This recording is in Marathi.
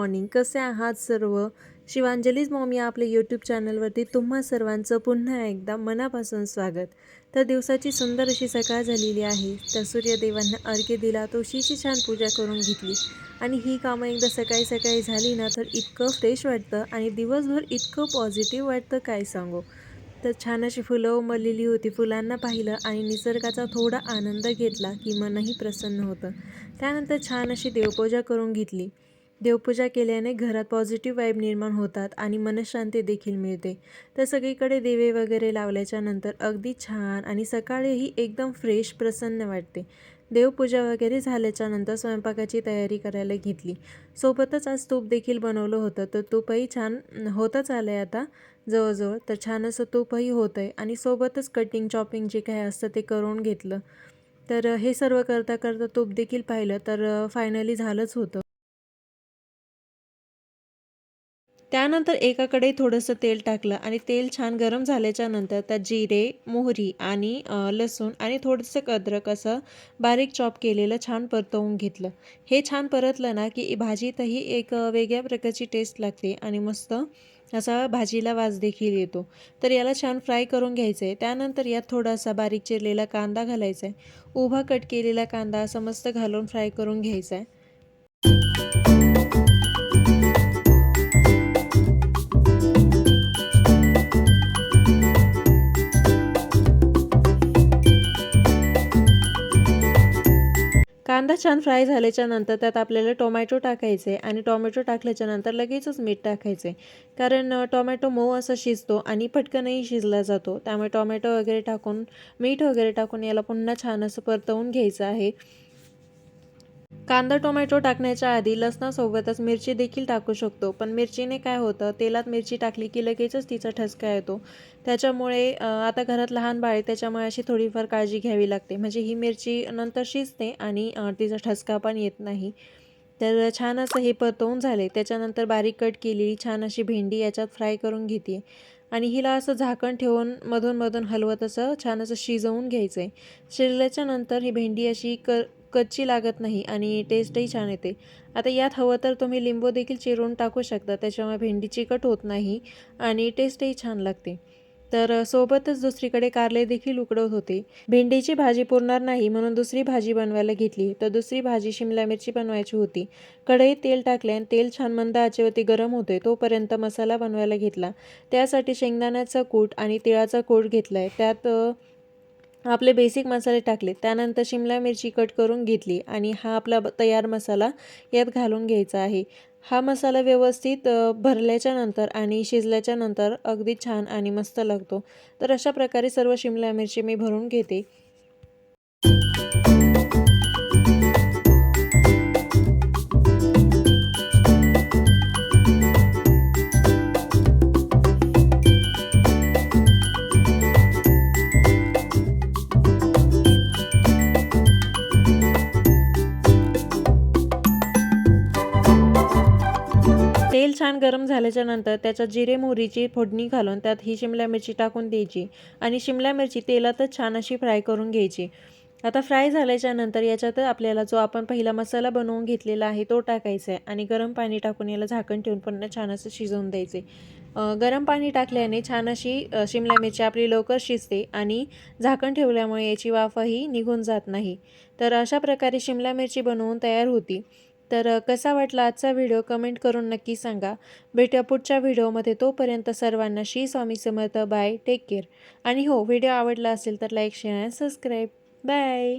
मॉर्निंग. कसे आहात सर्व? शिवांजलीज मॉम या आपल्या यूट्यूब चॅनलवरती तुम्हा सर्वांचं पुन्हा एकदा मनापासून स्वागत. तर दिवसाची सुंदर अशी सकाळ झालेली आहे. तर सूर्यदेवांना अर्घ्य दिला, तुळशीची छान पूजा करून घेतली आणि ही कामं एकदा सकाळी सकाळी झाली ना तर इतकं फ्रेश वाटतं आणि दिवसभर इतकं पॉझिटिव्ह वाटतं काय सांगू. तर छान अशी फुलं उमललेली होती. फुलांना पाहिलं आणि निसर्गाचा थोडा आनंद घेतला की मनही प्रसन्न होतं. त्यानंतर छान अशी देवपूजा करून घेतली. देवपूजा केल्याने घरात पॉझिटिव्ह वाईब निर्माण होतात आणि मनःशांती देखील मिळते. तर सगळीकडे दिवे वगैरे लावल्याच्या नंतर अगदी छान आणि सकाळीही एकदम फ्रेश प्रसन्न वाटते. देवपूजा वगैरे झाल्याच्या नंतर स्वयंपाकाची तयारी करायला घेतली. सोबतच आज तूप देखील बनवलं होतं. तर तूपही छान होतच आलं आहे आता जवळजवळ. तर छान असं तूपही होतं आहे आणि सोबतच कटिंग चॉपिंग जे काही असतं ते करून घेतलं. तर हे सर्व करता करता तूप देखील पाहिलं तर फायनली झालंच होतं. त्यानंतर एकाकडे थोडंसं तेल टाकलं आणि तेल छान गरम झाल्याच्या नंतर त्यात जिरे, मोहरी आणि लसूण आणि थोडंसं अद्रक असं बारीक चॉप केलेलं छान परतवून घेतलं. हे छान परतलं ना की भाजीतही एक वेगळ्या प्रकारची टेस्ट लागते आणि मस्त असा भाजीला वास देखील येतो. तर याला छान फ्राय करून घ्यायचं आहे. त्यानंतर यात थोडासा बारीक चिरलेला कांदा घालायचा आहे. उभा कट केलेला कांदा असा मस्त घालून फ्राय करून घ्यायचा आहे. कांदा छान फ्राय झाल्याच्या नंतर त्यात आपल्याला टोमॅटो टाकायचे आणि टोमॅटो टाकल्याच्या नंतर लगेचच मीठ टाकायचे. कारण टोमॅटो मऊ असा शिजतो आणि पटकनही शिजला जातो. त्यामुळे टोमॅटो वगैरे टाकून मीठ वगैरे टाकून याला पुन्हा छान असं परतवून घ्यायचं आहे. कांदा टोमॅटो टाकण्याच्या आधी लसणासोबतच मिरची देखील टाकू शकतो. पण मिरचीने काय होतं, तेलात मिरची टाकली की लगेचच तिचा ठसका येतो. त्याच्यामुळे आता घरात लहान बाळ आहे त्याच्यामुळे अशी थोडीफार काळजी घ्यावी लागते. म्हणजे ही मिरची नंतर शिजते आणि तिचा ठसका पण येत नाही. तर छान असं हे परतवून झाले. त्याच्यानंतर बारीक कट केलेली छान अशी भेंडी याच्यात फ्राय करून घेते आणि हिला असं झाकण ठेवून मधून हलवत असं छान असं शिजवून घ्यायचं आहे. शिजल्याच्या नंतर ही भेंडी अशी कच्ची लागत नाही आणि टेस्टही छान येते. आता यात हवं तर तुम्ही लिंबू देखील चिरून टाकू शकता. त्याच्यामुळे भेंडी चिकट होत नाही आणि टेस्टही छान लागते. तर सोबतच दुसरीकडे कारले देखील उकडत होते. भेंडीची भाजी पुरणार नाही म्हणून दुसरी भाजी बनवायला घेतली. तर दुसरी भाजी शिमला मिरची बनवायची होती. कढईत तेल टाकले आणि तेल छान मंद आचेवरती गरम होते तोपर्यंत मसाला बनवायला घेतला. त्यासाठी शेंगदाण्याचा कूट आणि तिळाचा कूट घेतला आहे. त्यात आपले बेसिक मसाले टाकले. त्यानंतर शिमला मिरची कट करून घेतली आणि हा आपला तयार मसाला यात घालून घ्यायचा आहे. हा मसाला व्यवस्थित भरल्याच्या नंतर आणि शिजल्याच्या नंतर अगदी छान आणि मस्त लागतो. तर अशा प्रकारे सर्व शिमला मिरची मी भरून घेते. तेल छान गरम झाल्याच्या नंतर त्याच्यात जिरे मोहरीची फोडणी घालून त्यात ही शिमला मिरची टाकून द्यायची आणि शिमला मिरची तेलातच छान अशी फ्राय करून घ्यायची. आता फ्राय झाल्याच्या नंतर याच्यात आपल्याला जो आपण पहिला मसाला बनवून घेतलेला आहे तो टाकायचा आहे आणि गरम पाणी टाकून याला झाकण ठेवून पुन्हा छान असं शिजवून द्यायचे. गरम पाणी टाकल्याने छान अशी शिमला मिरची आपली लवकर शिजते आणि झाकण ठेवल्यामुळे याची वाफही निघून जात नाही. तर अशा प्रकारे शिमला मिरची बनवून तयार होती. तर कसा वाटला आजचा व्हिडिओ कमेंट करून नक्की सांगा. भेटूया पुढच्या व्हिडिओमध्ये. तोपर्यंत सर्वांना Shri Swami Samarth. Bye, take care. आणि हो, व्हिडिओ आवडला असेल तर लाईक, शेअर आणि सबस्क्राईब. बाय.